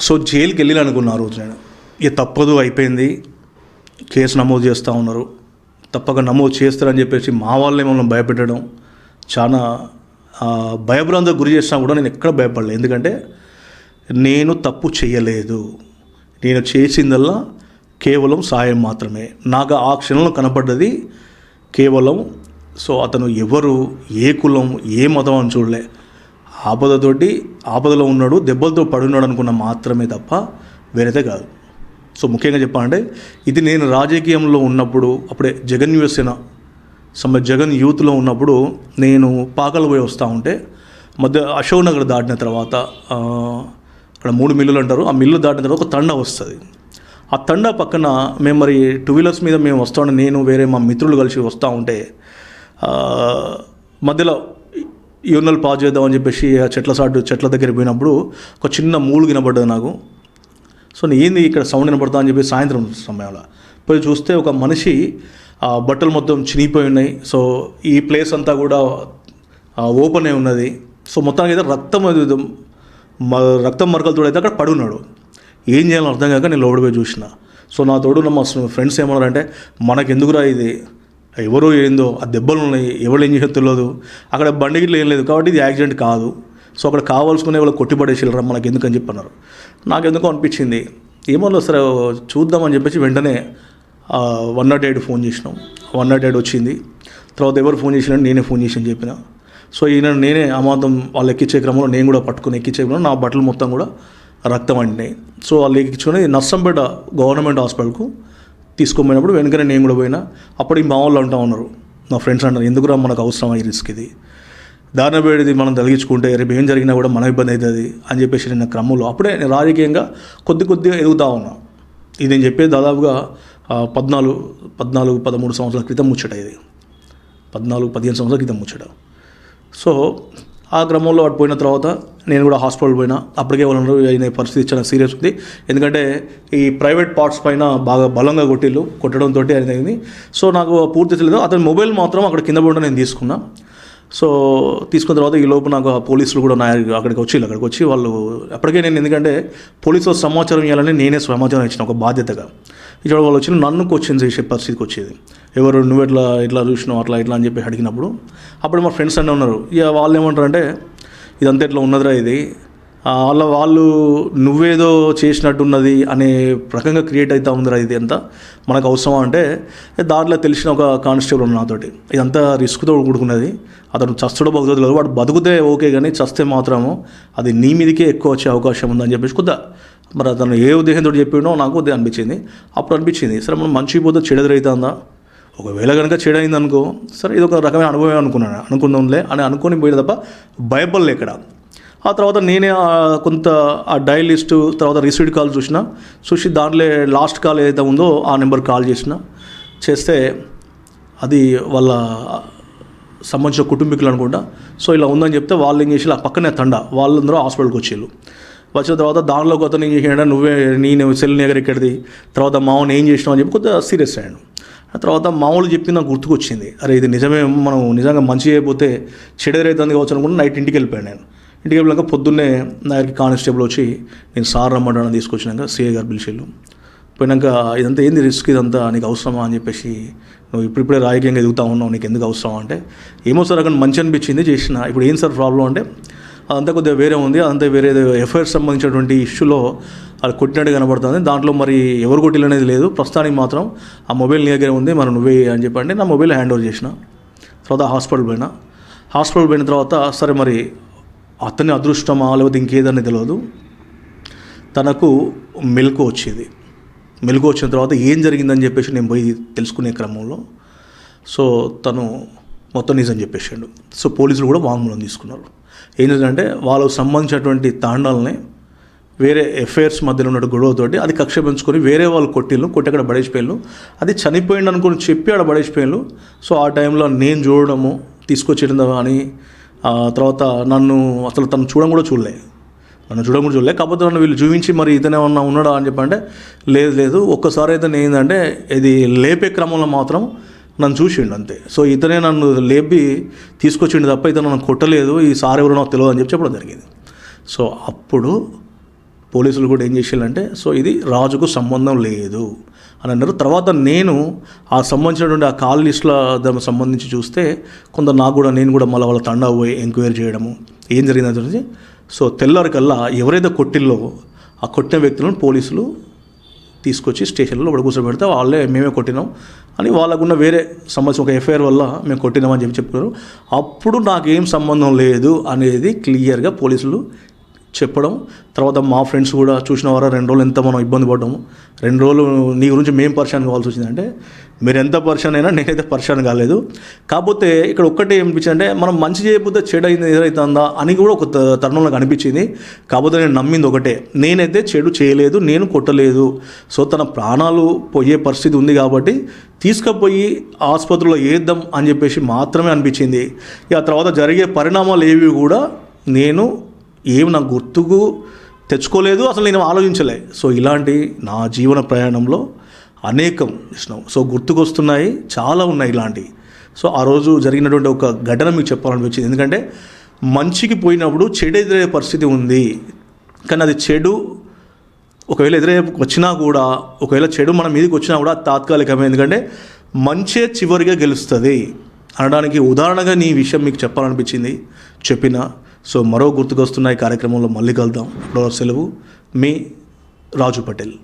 So జైలుకి వెళ్ళి అనుకున్నా ఆ రోజు నేను. ఇక తప్పదు, అయిపోయింది, కేసు నమోదు చేస్తూ ఉన్నారు, తప్పక నమోదు చేస్తారని చెప్పేసి మా వాళ్ళే మమ్మల్ని భయపెట్టడం, చాలా భయభ్రాంతికి గురి చేసినా కూడా నేను ఎక్కడ భయపడలేదు. ఎందుకంటే నేను తప్పు చేయలేదు, నేను చేసిందల్లా కేవలం సాయం మాత్రమే. నాకు ఆ క్షణంలో కనపడ్డది కేవలం, సో అతను ఎవరు, ఏ కులం, ఏ మతం అని చూడలే, ఆపదలో ఉన్నాడు, దెబ్బలతో పడున్నాడు అనుకున్న మాత్రమే తప్ప వేరైతే కాదు. సో ముఖ్యంగా చెప్పాలంటే ఇది నేను రాజకీయంలో ఉన్నప్పుడు, అప్పుడే జగన్ యువసేన జగన్ యూత్లో ఉన్నప్పుడు నేను పాకలు పోయి వస్తూ ఉంటే మధ్య అశోక్ నగర్ దాటిన తర్వాత అక్కడ 3 మిల్లులు అంటారు, ఆ మిల్లు దాటిన తర్వాత ఒక తండా వస్తుంది. ఆ తండా పక్కన మేము మరి 2 వీలర్స్ మీద మేము వస్తూ ఉంటే, నేను వేరే మా మిత్రులు కలిసి వస్తూ ఉంటే మధ్యలో యూనల్ పాస్ చేద్దామని చెప్పేసి చెట్ల దగ్గర పోయినప్పుడు ఒక చిన్న మూలు వినపడ్డది నాకు. సో ఏంది ఇక్కడ సౌండ్ వినపడతా అని చెప్పి సాయంత్రం సమయంలో పోయి చూస్తే ఒక మనిషి బట్టలు మొత్తం చినిగిపోయి ఉన్నాయి. సో ఈ ప్లేస్ అంతా కూడా ఓపెన్ అయి ఉన్నది. సో మొత్తానికి అయితే రక్తం మరకలతో అయితే అక్కడ పడి ఉన్నాడు. ఏం చేయాలని అర్థం కాక నేను లోపలికి పోయి చూసిన. సో నా తోడు మా ఫ్రెండ్స్ ఏమన్నారంటే, మనకెందుకురా ఇది, ఎవరో ఏందో, ఆ దెబ్బలు ఉన్నాయి, ఎవరు ఏం చేసేది తెలియదు, అక్కడ బండి గిట్ల ఏం లేదు కాబట్టి ఇది యాక్సిడెంట్ కాదు, సో అక్కడ కావాల్సుకునే వాళ్ళు కొట్టిపడేసిల్లరా మనకి ఎందుకని చెప్పన్నారు. నాకెందుకో అనిపించింది, ఏమన్నా సరే చూద్దామని చెప్పేసి వెంటనే 108 ఫోన్ చేసినాం. 108 వచ్చింది. తర్వాత ఎవరు ఫోన్ చేసినా నేనే ఫోన్ చేసి అని చెప్పిన. సో నేనే అమాంతం వాళ్ళు ఎక్కించే క్రమంలో నేను కూడా పట్టుకుని ఎక్కించే క్రమంలో నా బట్టలు మొత్తం కూడా రక్తం అంటినాయి. సో వాళ్ళు ఎక్కించుకొని నర్సంపేట గవర్నమెంట్ హాస్పిటల్కు తీసుకోపోయినప్పుడు వెనుకనే నేను కూడా పోయినా. అప్పుడు మా వాళ్ళు అంటూ ఉన్నారు, నా ఫ్రెండ్స్ అంటారు, ఎందుకురా మనకు అవసరం ఈ రిస్క్, ఇది దారిన పోయేది మనం తొలగించుకుంటే రేపు ఏం జరిగినా కూడా మన ఇబ్బంది అవుతుంది అని చెప్పేసి నేను క్రమంలో అప్పుడే నేను రాజకీయంగా కొద్దిగా ఎదుగుతూ ఉన్నా. ఇది నేను చెప్పేది దాదాపుగా 13 సంవత్సరాల క్రితం ముచ్చట, ఇది 14-15 సంవత్సరాల క్రితం ముచ్చట. సో ఆ క్రమంలో అటు పోయిన తర్వాత నేను కూడా హాస్పిటల్ పోయినా. అప్పటికే వాళ్ళు అయిన పరిస్థితి చాలా సీరియస్ ఉంది. ఎందుకంటే ఈ ప్రైవేట్ పార్ట్స్ పైన బాగా బలంగా కొట్టడంతో అయింది. సో నాకు పూర్తి తెలియదు. అతని మొబైల్ మాత్రం అక్కడ కింద పడడం నేను తీసుకున్నా. సో తీసుకున్న తర్వాత ఈ లోపు నాకు పోలీసులు కూడా అక్కడికి వచ్చి వాళ్ళు అప్పటికే నేను, ఎందుకంటే పోలీసులు సమాచారం ఇవ్వాలని నేనే సమాచారం ఇచ్చిన ఒక బాధ్యతగా. ఇక్కడ వాళ్ళు వచ్చి నన్ను క్వశ్చన్ చేసే పరిస్థితికి వచ్చేది, ఎవరు నువ్వు ఇట్లా చూసినావు అట్లా అని చెప్పి అడిగినప్పుడు అప్పుడు మా ఫ్రెండ్స్ అన్నీ ఉన్నారు. ఇక వాళ్ళు ఏమంటారంటే, ఇదంతా ఇట్లా ఉన్నదిరా, ఇది వాళ్ళు నువ్వేదో చేసినట్టున్నది అనే రకంగా క్రియేట్ అవుతా ఉందిరా, ఇది అంతా మనకు అవసరమా అంటే, దాంట్లో తెలిసిన ఒక కానిస్టేబుల్ నాతోటి, ఇదంతా రిస్క్తో కూడుకున్నది, అతను చస్తడో బతుకుతుంది, వాడు బతుకుతే ఓకే కానీ చస్తే మాత్రము అది నీ మీదకే ఎక్కువ వచ్చే అవకాశం ఉందని చెప్పేసి కొద్దిగా మరి అతను ఏ ఉద్దేశంతో చెప్పినో నాకు ఉదయం అనిపించింది. అప్పుడు అనిపించింది, సరే మనం మంచి పోతే చెడెదురైతుందా, ఒకవేళ కనుక చెడైంది అనుకో, సరే ఇది ఒక రకమైన అనుభవం అనుకుందాంలే అని అనుకొని పోయిన తప్ప భయపడలే ఇక్కడ. ఆ తర్వాత నేనే కొంత ఆ డయల్ లిస్టు తర్వాత రిసీవ్డ్ కాల్ చూసి దాంట్లో లాస్ట్ కాల్ ఏదైతే ఉందో ఆ నెంబర్ కాల్ చేస్తే అది వాళ్ళ సంబంధించిన కుటుంబీకులు అనుకుంటా. సో ఇలా ఉందని చెప్తే వాళ్ళు ఏం చేసి ఆ పక్కనే వాళ్ళందరూ హాస్పిటల్కి వచ్చిన తర్వాత దానిలో అతను ఏం చేసినాడు, నేను సెల్ దగ్గర ఎక్కడిది, తర్వాత మామూలు ఏం చేసినావు అని చెప్పి కొద్దిగా సీరియస్ అయ్యాను. ఆ తర్వాత మామూలు చెప్పి నాకు గుర్తుకొచ్చింది, అరే ఇది నిజమే, మనం నిజంగా మంచి అయిపోతే చెడేరైతుంది కావచ్చు అనుకుంటే నైట్ ఇంటికి వెళ్ళిపోయాను. నేను ఇంటికి వెళ్ళాక పొద్దున్నే నా దగ్గరికి కానిస్టేబుల్ వచ్చి నేను సార్ రమ్మంటాను తీసుకొచ్చినాక సిఐ గారు పిలిచిళ్ళు. పోయినాక ఇదంతా ఏంది రిస్క్, ఇదంతా నీకు అవసరమా అని చెప్పేసి, నువ్వు ఇప్పుడిప్పుడే రాజకీయంగా ఎదుగుతా ఉన్నావు, నీకు ఎందుకు అవసరం అంటే, ఏమో సార్ అక్కడ మంచి అనిపించింది చేసిన, ఇప్పుడు ఏం సార్ ప్రాబ్లం అంటే అదంతా కొద్దిగా వేరే ఉంది, అదంతా వేరే ఎఫ్ఐఆర్ సంబంధించినటువంటి ఇష్యూలో అది కొట్టినట్టు కనబడుతుంది, దాంట్లో మరి ఎవరు కొట్టిలు అనేది లేదు, ప్రస్తుతానికి మాత్రం ఆ మొబైల్ నీ దగ్గర ఉంది, మరి నువ్వే అని చెప్పండి. నా మొబైల్ హ్యాండ్ ఓవర్ చేసిన తర్వాత హాస్పిటల్ పోయిన తర్వాత సరే మరి అతని అదృష్టమా లేకపోతే ఇంకేదని తెలియదు, తనకు మెలకు వచ్చిన తర్వాత ఏం జరిగిందని చెప్పేసి నేను పోయి తెలుసుకునే క్రమంలో సో తను మొత్తం నిజం చెప్పేసాడు. సో పోలీసులు కూడా వాంగ్మూలం తీసుకున్నారు. ఏంటంటే వాళ్ళకు సంబంధించినటువంటి తాండాలని వేరే ఎఫ్ఐఆర్స్ మధ్యలో ఉన్న గొడవతోటి అది కక్ష పెంచుకొని వేరే వాళ్ళు కొట్టి అక్కడ పడేసిపోయాను, అది చనిపోయింది అనుకుని చెప్పి ఆడ పడేసిపోయాను. సో ఆ టైంలో నేను చూడడము తీసుకొచ్చేయడం అని తర్వాత నన్ను అసలు తను చూడలే, కాకపోతే నన్ను వీళ్ళు చూపించి మరి ఇతనే ఉన్నాడా అని చెప్పంటే లేదు ఒక్కసారి అయితే ఏంటంటే ఇది లేపే క్రమంలో మాత్రం నన్ను చూసిండు అంతే. సో ఇతనే నన్ను లేపి తీసుకొచ్చిండు తప్ప ఇతను నన్ను కొట్టలేదు, ఈ సార్ ఎవరో నాకు తెలియదు అని చెప్పడం జరిగింది. సో అప్పుడు పోలీసులు కూడా ఏం చేసేయాలంటే సో ఇది రాజుకు సంబంధం లేదు అని అన్నారు. తర్వాత నేను ఆ సంబంధించినటువంటి ఆ కాల్ లిస్టుల దానికి సంబంధించి చూస్తే కొంత నేను కూడా మళ్ళీ వాళ్ళ తండా పోయి ఎంక్వైరీ చేయడము ఏం జరిగిందని తెలిసి సో తెల్లారికల్లా ఎవరైతే కొట్టిల్లో ఆ కొట్టిన వ్యక్తులను పోలీసులు తీసుకొచ్చి స్టేషన్లో కూడా కూర్చోబెడితే వాళ్ళే మేమే కొట్టినాం అని వాళ్ళకున్న వేరే సంబంధించిన ఒక ఎఫ్ఐఆర్ వల్ల మేము కొట్టినామని చెప్తున్నారు. అప్పుడు నాకేం సంబంధం లేదు అనేది క్లియర్గా పోలీసులు చెప్పడం. తర్వాత మా ఫ్రెండ్స్ కూడా చూసిన వారా 2 రోజులు ఎంత మనం ఇబ్బంది పడ్డాము, 2 రోజులు నీ గురించి మేము పరిశాన్ కావాల్సి వచ్చిందంటే మీరు ఎంత పరిశాన్ అయినా నేనైతే పరిశాన్ కాలేదు. కాకపోతే ఇక్కడ ఒక్కటే ఏమనిపించింది అంటే మనం మంచి చేయకపోతే చెడు అయింది ఎదురవుతుందా అని కూడా ఒక తరుణంలో అనిపించింది. కాకపోతే నేను నమ్మింది ఒకటే, నేనైతే చెడు చేయలేదు, నేను కొట్టలేదు. సో తన ప్రాణాలు పోయే పరిస్థితి ఉంది కాబట్టి తీసుకుపోయి ఆసుపత్రిలో వేద్దాం అని చెప్పేసి మాత్రమే అనిపించింది. ఇక తర్వాత జరిగే పరిణామాలు ఏవి కూడా నేను ఏమి నాకు గుర్తుకు తెచ్చుకోలేదు, అసలు నేను ఆలోచించలే. సో ఇలాంటి నా జీవన ప్రయాణంలో అనేకం ఇష్టం సో గుర్తుకొస్తున్నాయి, చాలా ఉన్నాయి ఇలాంటివి. సో ఆ రోజు జరిగినటువంటి ఒక ఘటన మీకు చెప్పాలనిపించింది. ఎందుకంటే మంచికి పోయినప్పుడు చెడు ఎదురయ్యే పరిస్థితి ఉంది, కానీ అది చెడు ఒకవేళ వచ్చినా కూడా, ఒకవేళ చెడు మన మీదకి వచ్చినా కూడా తాత్కాలికమే. ఎందుకంటే మంచే చివరిగా గెలుస్తుంది అనడానికి ఉదాహరణగా నీ విషయం మీకు చెప్పాలనిపించింది, చెప్పిన. సో మరో గుర్తుకొస్తున్నాయి కార్యక్రమంలో మళ్ళీ కలుద్దాం. ఇప్పుడు సెలవు, మీ రాజు పటేల్.